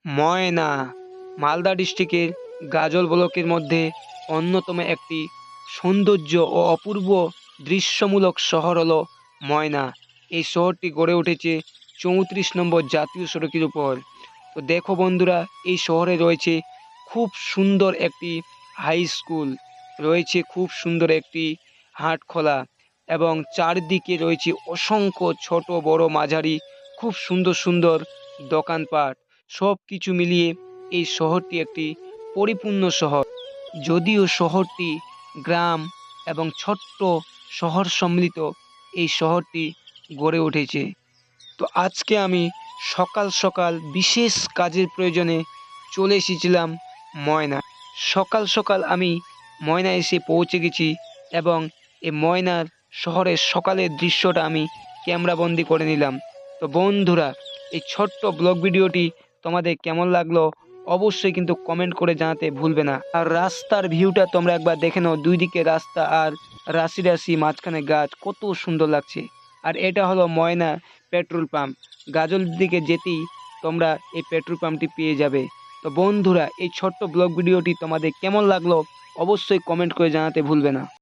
ময়না মালদা ডিস্ট্রিক্টের গাজল ব্লকের মধ্যে অন্যতম একটি সৌন্দর্য ও অপূর্ব দৃশ্যমূলক শহর হলো ময়না। এই শহরটি গড়ে উঠেছে 34 নম্বর জাতীয় সড়কের উপর। তো দেখো বন্ধুরা, এই শহরে রয়েছে খুব সুন্দর একটি হাই স্কুল, রয়েছে খুব সুন্দর একটি হাটখোলা এবং চারদিকে রয়েছে অসংখ্য ছোট বড় মাঝারি খুব সুন্দর সুন্দর দোকানপাট। সব কিছু মিলিয়ে এই শহরটি একটি পরিপূর্ণ শহর। যদিও শহরটি গ্রাম এবং ছোট্ট শহর সম্মিলিত এই শহরটি গড়ে উঠেছে। তো আজকে আমি সকাল সকাল বিশেষ কাজের প্রয়োজনে চলে এসেছিলাম ময়না। সকাল সকাল আমি ময়না এসে পৌঁছে গেছি এবং এই ময়নার শহরের সকালের দৃশ্যটা আমি ক্যামেরাবন্দি করে নিলাম। তো বন্ধুরা, এই ছোট্ট ব্লগ ভিডিওটি তোমাদের কেমন লাগলো অবশ্যই কিন্তু কমেন্ট করে জানাতে ভুলবে না। আর রাস্তার ভিউটা তোমরা একবার দেখে নাও, দুই দিকে রাস্তা আর রাশি রাশি মাঝখানে গাছ, কত সুন্দর লাগছে। আর এটা হলো ময়না পেট্রোল পাম্প। গাজল দিকে যেতেই তোমরা এই পেট্রোল পাম্পটি পেয়ে যাবে। তো বন্ধুরা, এই ছোট্ট ব্লগ ভিডিওটি তোমাদের কেমন লাগলো অবশ্যই কমেন্ট করে জানাতে ভুলবে না।